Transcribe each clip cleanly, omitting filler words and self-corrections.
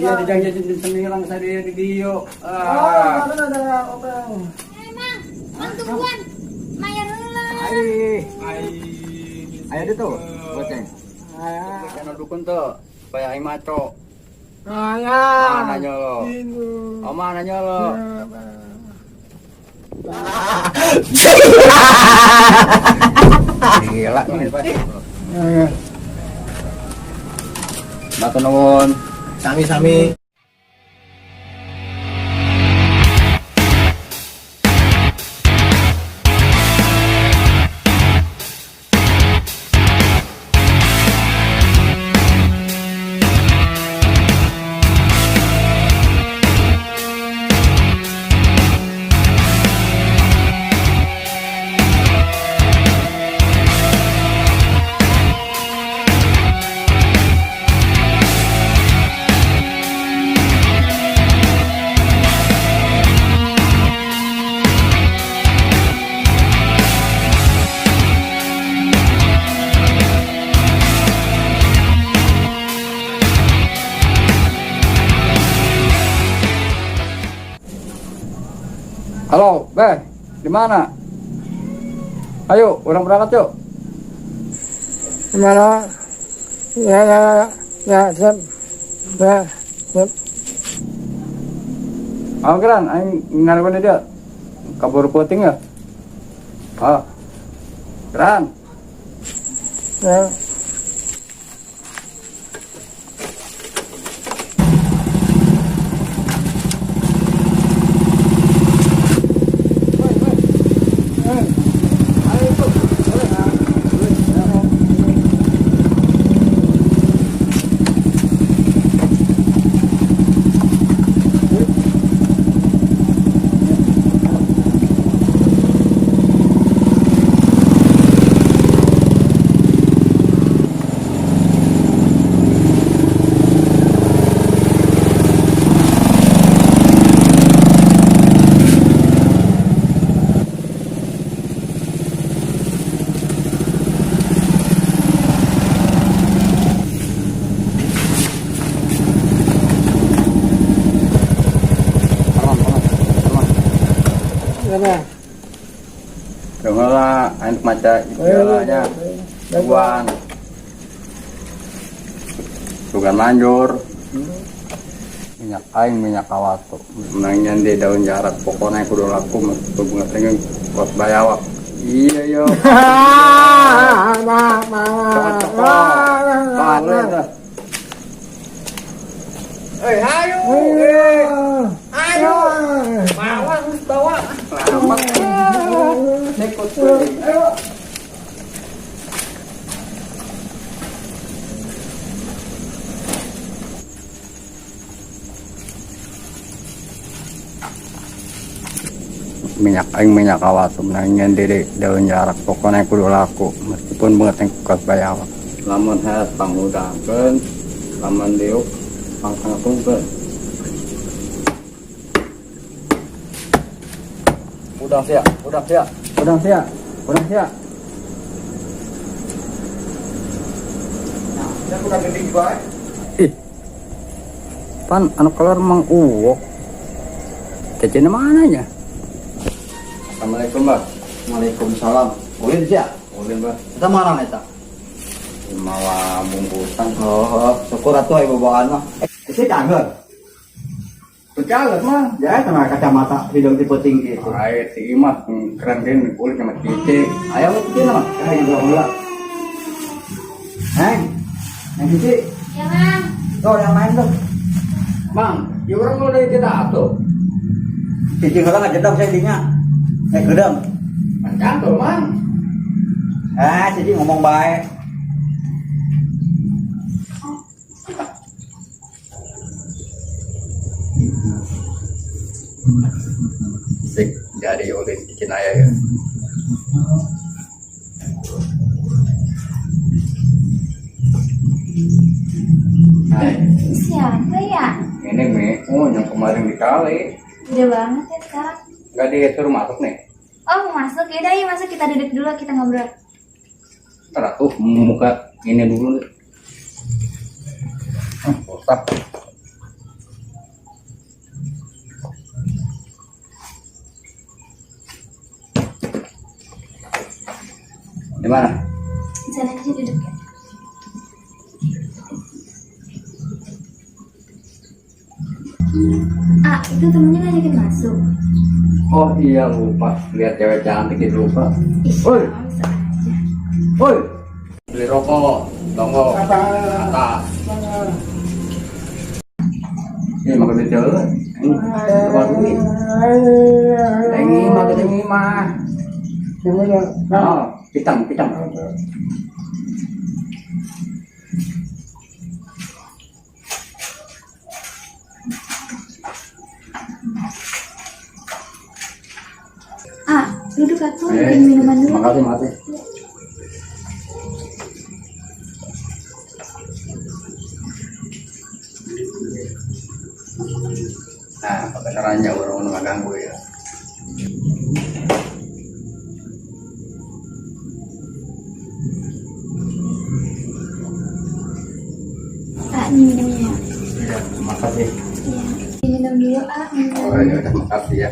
Iya dijanjiin semilang saya di Dio. Ada orang. Emang, tungguan. Mayar heula. Ayo itu, boceng. Jangan dukun tuh, supaya aing maco. Mana nyolo? Oh mana nyolo? Gila nih pasti. Matur nuwun. Sami-sami. Halo, Beh, di mana? Ayo, orang berangkat yuk. Gimana? Ya, siap. Siap. Keren, aing ngarepin dia. Kabur puting ya? Keren. Ya. Apa? Dengar lah, aing maca jalannya. Tuan. Tugan manjur. Minyak aing minyak kawatu. Menangnya di daun jarak pokoknya kudu laku mesti bunga tengeng kuat bayawak. Iya yo. Ayo. Bawa. Selamat. Nekot. Ayo. minyak kawat sebenarnya di daun jarak pokoknya kudu laku meskipun banget yang kuat bayawak lamun has pangudangkeun lamun diuk pangkangkeun udang sia nah udah gede bae pan anu keluar mang uwok cecena mananya. Assalamualaikum, Mbak. Waalaikumsalam. Ulin sia? Ulin, Mbak. Kita mana eta? Mawa bungkusan. Oh, syukur atuh ibu bawaan mah. Isi canggih. Pecalet mah. Ya, kena kacamata hidung tipe tinggi itu. Ai, si Imas keren kan kulit sama cici. Ayo bikin mah. Kayak juga pula. Heng. Yang cici. Ya, Bang. Tuh yang main tuh. Bang, ya orang mau dari kita tuh. Cici kalau nggak jedam saya dinya. Gedang. Macam tuh, Mang. Cici ngomong baik. Sik, jadi ulin cici naya ya. Hai. Siapa ya? Ini Mi, yang kemarin di kali. Udah banget ya sekarang. Nggak disuruh masuk nih. Oh, mau masuk? Yaudah, yuk masuk. Kita duduk dulu, kita ngobrol. Ntar tuh muka ini dulu. Ustaz. mana? Di sana aja duduk ya. Ah, itu temennya ngajakin masuk. Oh iya lupa, lihat cewek cantik itu lupa. Ih, Woi. bisa aja. Woi, beli rokok, tonggo, atas. Ini makan di jalan. Ini keluar duit. Ini makan ini mah. Oh, pitang. Ah, duduk atuh, bikin minuman dulu. Makasih. Nah, kebenarannya orang nggak ganggu ya. Ah, ini minumnya. Ya, makasih. Iya, diminum dulu ah, minum. Oh, ya udah makasih ya.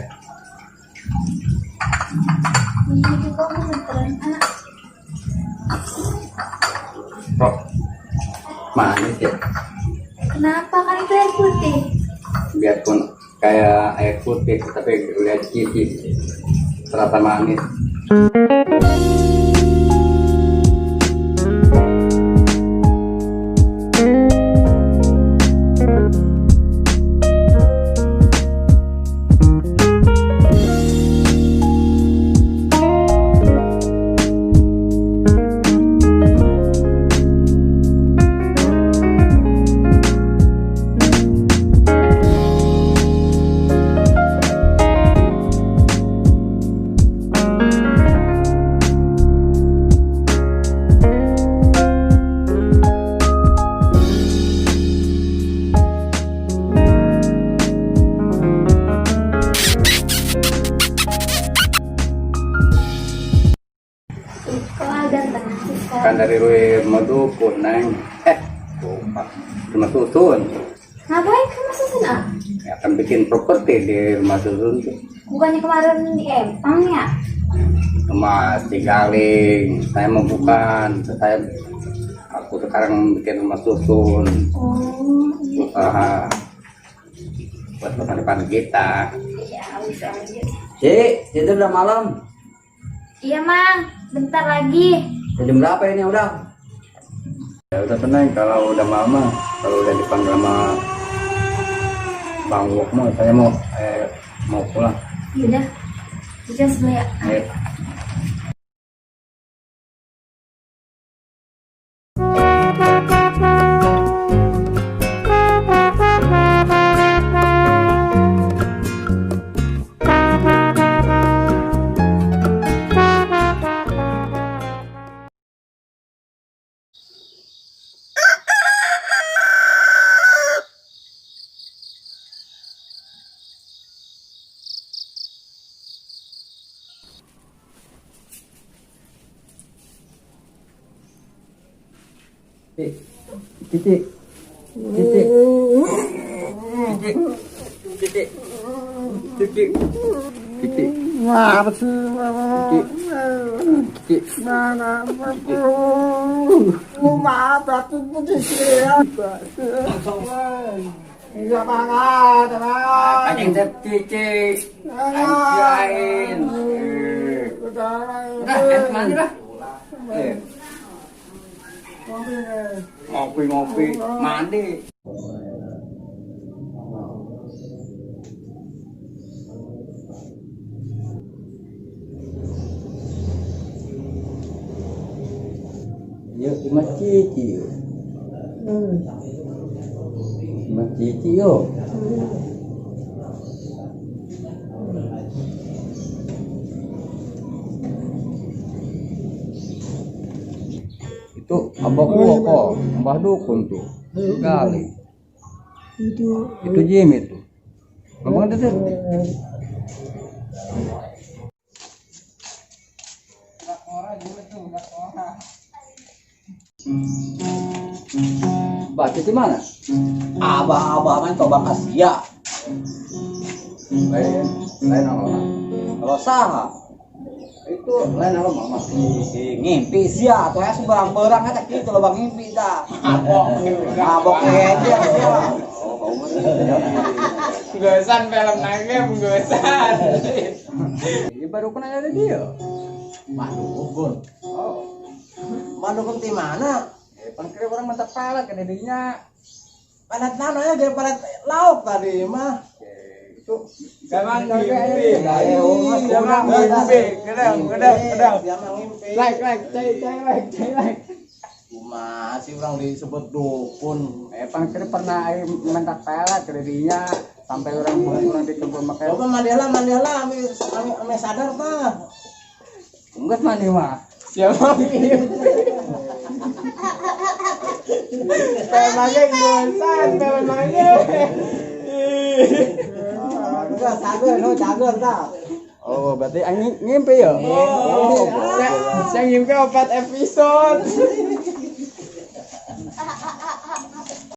Ini juga aku beneran ah. Roh, manis ya. Kenapa kan itu air putih? Biarpun kayak air putih, tapi lihat cicip terasa manis. Kok agak tengah sih Kan sekarang? dari rumah dukun neng. Lupa. Rumah susun. Ngapain kamu susun ah? Ya, akan bikin properti di rumah susun tuh. Bukannya kemarin di Empang ya? Rumah Cigaling. Saya mau bukan. Aku sekarang bikin rumah susun. Oh, iya. Usaha buat masa depan kita. Iya, bisa aja. Cik, itu udah malam. Iya, Mang. Bentar lagi. Jam berapa ini udah? Ya udah tenang kalau udah mama, kalau udah dipanggil sama Bang Wokmo, saya mau pulang. Yaudah. Kita dulu ya. Ayo. Titik. Apa sih? Maaf, aku putus ya. Iya banget, Anjing titik. Anjain. Udah, mandi lah. Ngopi, mandi. Yuk, Mas Cici. Mas Cici yuk. Itu abahku kok, mbah dukun tuh. Sekali. Itu Jimmy tuh. Abang ada tuh. Baca di mana? Abah main ke Bank Asia. Lain apa? Kalau saha, Itu lain apa mama? Ngimpi sia atuh ya sebarang barang eta kitu loba ngimpi dah. Mabok aja. Oh, Gesan film nage gesan. Ini baru kena ada dia. Madukun. Oh, Madukun di mana? pangkir orang mantap pelet ke dirinya. Palet nano ya dia palet lauk tadi mah. Itu Gaman Mas, ngimpi. Mas, Gaman ngimpi. Gedang. Dia mah ngimpi. Like, cai. Masih orang disebut dukun. pangkir pernah mantap pelet ke dirinya sampai orang ditunggu makai. Coba Mandela ame sadar tah. Enggak mandi mah. Siapa ngimpi? Memangnya gesan, memangnya. Enggak cager tah. Oh, berarti angin ngimpi ya? Oh, saya ngimpi 4 episode.